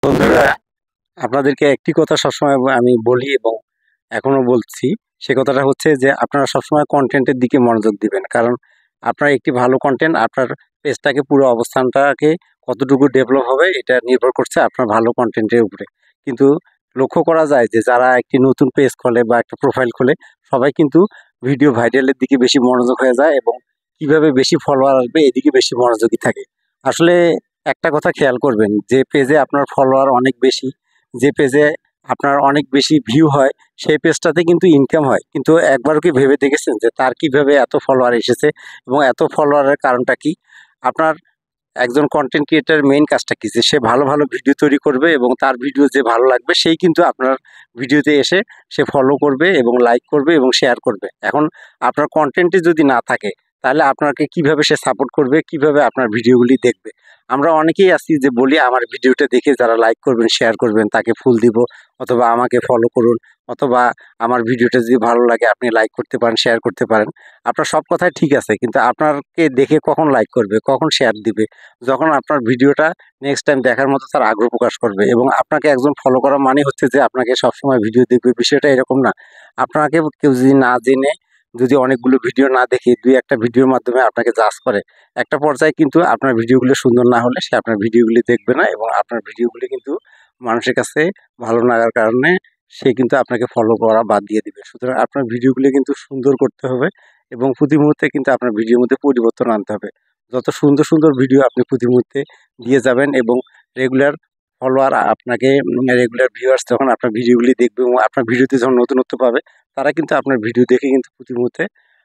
বন্ধুরা, আপনাদেরকে একটি কথা সবসময় আমি বলি এবং এখনো বলছি। সে কথাটা হচ্ছে যে আপনারা সবসময় কন্টেন্টের দিকে মনোযোগ দিবেন। কারণ আপনার একটি ভালো কন্টেন্ট আপনার পেজটাকে পুরো অবস্থানটাকে কতটুকু ডেভেলপ হবে এটা নির্ভর করছে আপনার ভালো কন্টেন্টের উপরে। কিন্তু লক্ষ্য করা যায় যে যারা একটি নতুন পেজ খোলে বা একটা প্রোফাইল খোলে সবাই কিন্তু ভিডিও ভাইরালের দিকে বেশি মনোযোগ হয়ে যায় এবং কিভাবে বেশি ফলোয়ার আসবে এদিকে বেশি মনোযোগী থাকে। আসলে একটা কথা খেয়াল করবেন, যে পেজে আপনার ফলোয়ার অনেক বেশি, যে পেজে আপনার অনেক বেশি ভিউ হয়, সেই পেজটাতে কিন্তু ইনকাম হয়। কিন্তু একবারও কি ভেবে দেখেছেন যে তার কিভাবে এত ফলোয়ার এসেছে এবং এত ফলোয়ারের কারণটা কি? আপনার একজন কন্টেন্ট ক্রিয়েটারের মেইন কাজটা কি? যে সে ভালো, ভালো ভিডিও তৈরি করবে এবং তার ভিডিও যে ভালো লাগবে সেই কিন্তু আপনার ভিডিওতে এসে সে ফলো করবে এবং লাইক করবে এবং শেয়ার করবে। এখন আপনার কনটেন্টই যদি না থাকে, তাহলে আপনাকে কিভাবে সে সাপোর্ট করবে? কিভাবে আপনার ভিডিওগুলি দেখবে? আমরা অনেকেই আছি যে বলি আমার ভিডিওটা দেখে যারা লাইক করবেন, শেয়ার করবেন তাকে ফুল দিব, অথবা আমাকে ফলো করুন, অথবা আমার ভিডিওটা যদি ভালো লাগে আপনি লাইক করতে পারেন, শেয়ার করতে পারেন। আপনার সব কথাই ঠিক আছে, কিন্তু আপনাকে দেখে কখন লাইক করবে, কখন শেয়ার দিবে? যখন আপনার ভিডিওটা নেক্সট টাইম দেখার মতো তার আগ্রহ প্রকাশ করবে। এবং আপনাকে একজন ফলো করা মানে হচ্ছে যে আপনাকে সবসময় ভিডিও দেখবে, বিষয়টা এরকম না। আপনাকে কেউ যদি না জেনে, যদি অনেকগুলো ভিডিও না দেখে ২-১টা ভিডিওর মাধ্যমে আপনাকে জাজ করে, একটা পর্যায়ে কিন্তু আপনার ভিডিওগুলো সুন্দর না হলে সে আপনার ভিডিওগুলি দেখবে না এবং আপনার ভিডিওগুলি কিন্তু মানুষের কাছে ভালো লাগার কারণে সে কিন্তু আপনাকে ফলো করা বাদ দিয়ে দিবে। সুতরাং আপনার ভিডিওগুলি কিন্তু সুন্দর করতে হবে এবং প্রতি মুহূর্তে কিন্তু আপনার ভিডিওর মধ্যে পরিবর্তন আনতে হবে। যত সুন্দর, সুন্দর ভিডিও আপনি প্রতি মুহূর্তে দিয়ে যাবেন এবং রেগুলার ফলোয়ার আপনাকে রেগুলার ভিউয়ার্স যখন আপনার ভিডিওগুলি দেখবে এবং আপনার ভিডিওতে যখন নতুনত্ব পাবে, তারা কিন্তু আপনার ভিডিও দেখে কিন্তু প্রতি মুহূর্তে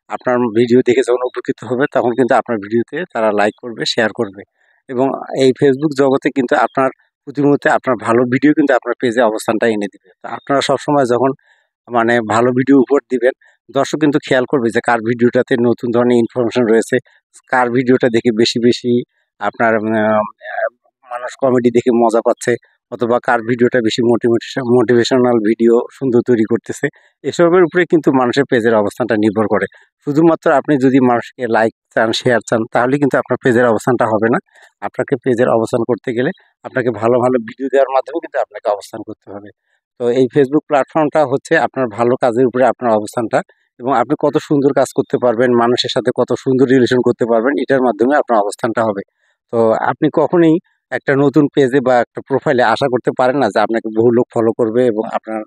আপনার ভিডিও দেখে যখন উপকৃত হবে, তখন কিন্তু আপনার ভিডিওতে তারা লাইক করবে, শেয়ার করবে। এবং এই ফেসবুক জগতে কিন্তু আপনার প্রতি মুহূর্তে আপনার ভালো ভিডিও কিন্তু আপনার পেজে অবস্থানটা এনে দিবে। তো আপনারা সবসময় যখন ভালো ভিডিও উপহার দিবেন, দর্শক কিন্তু খেয়াল করবে যে কার ভিডিওটাতে নতুন ধরনের ইনফরমেশন রয়েছে, কার ভিডিওটা দেখে বেশি, বেশি আপনার মানুষ কমেডি দেখে মজা পাচ্ছে, অথবা কার ভিডিওটা বেশি মোটিভেশনাল ভিডিও সুন্দর তৈরি করতেছে। এসবের উপরে কিন্তু মানুষের পেজের অবস্থানটা নির্ভর করে। শুধুমাত্র আপনি যদি মানুষকে লাইক চান, শেয়ার চান, তাহলে কিন্তু আপনার পেজের অবস্থানটা হবে না। আপনাকে পেজের অবস্থান করতে গেলে আপনাকে ভালো, ভালো ভিডিও দেওয়ার মাধ্যমে কিন্তু আপনাকে অবস্থান করতে হবে। তো এই ফেসবুক প্ল্যাটফর্মটা হচ্ছে আপনার ভালো কাজের উপরে আপনার অবস্থানটা, এবং আপনি কত সুন্দর কাজ করতে পারবেন, মানুষের সাথে কত সুন্দর রিলেশন করতে পারবেন, এটার মাধ্যমে আপনার অবস্থানটা হবে। তো আপনি কখনোই একটা নতুন পেজে বা একটা প্রোফাইলে আশা করতে পারেন না যে আপনাকে বহু লোক ফলো করবে এবং আপনার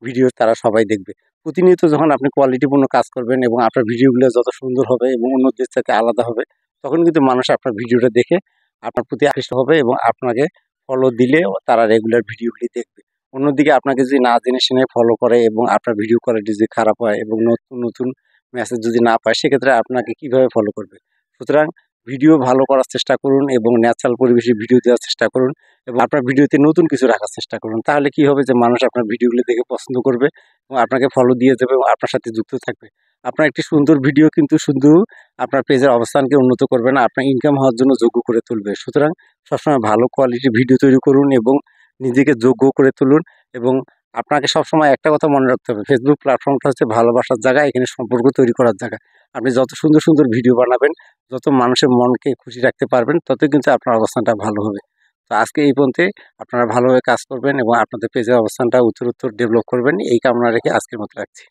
ভিডিও তারা সবাই দেখবে। প্রতিনিয়ত যখন আপনি কোয়ালিটিপূর্ণ কাজ করবেন এবং আপনার ভিডিওগুলো যত সুন্দর হবে এবং অন্যদের চাইতে আলাদা হবে, তখন কিন্তু মানুষ আপনার ভিডিওটা দেখে আপনার প্রতি আকৃষ্ট হবে এবং আপনাকে ফলো দিলেও তারা রেগুলার ভিডিওগুলি দেখবে। অন্যদিকে আপনাকে যদি না জেনে শুনে ফলো করে এবং আপনার ভিডিও কোয়ালিটি যদি খারাপ হয় এবং নতুন, নতুন মেসেজ যদি না পায়, সেক্ষেত্রে আপনাকে কিভাবে ফলো করবে? সুতরাং ভিডিও ভালো করার চেষ্টা করুন এবং ন্যাচারাল পরিবেশে ভিডিও দেওয়ার চেষ্টা করুন এবং আপনার ভিডিওতে নতুন কিছু রাখার চেষ্টা করুন। তাহলে কি হবে যে মানুষ আপনার ভিডিওগুলো দেখে পছন্দ করবে এবং আপনাকে ফলো দিয়ে যাবে এবং আপনার সাথে যুক্ত থাকবে। আপনার একটি সুন্দর ভিডিও কিন্তু শুধু আপনার পেজের অবস্থানকে উন্নত করবে না, আপনার ইনকাম হওয়ার জন্য যোগ্য করে তুলবে। সুতরাং সবসময় ভালো কোয়ালিটির ভিডিও তৈরি করুন এবং নিজেকে যোগ্য করে তুলুন। এবং আপনাকে সবসময় একটা কথা মনে রাখতে হবে, ফেসবুক প্ল্যাটফর্মটা হচ্ছে ভালোবাসার জায়গা, এখানে সম্পর্ক তৈরি করার জায়গা। আপনি যত সুন্দর, সুন্দর ভিডিও বানাবেন, যত মানুষের মনকে খুশি রাখতে পারবেন, ততই কিন্তু আপনার অবস্থানটা ভালো হবে। তো আজকে এই পর্যন্তই। আপনারা ভালোভাবে কাজ করবেন এবং আপনাদের পেজের অবস্থানটা উত্তরোত্তর ডেভেলপ করবেন, এই কামনা রেখে আজকের মতো রাখছি।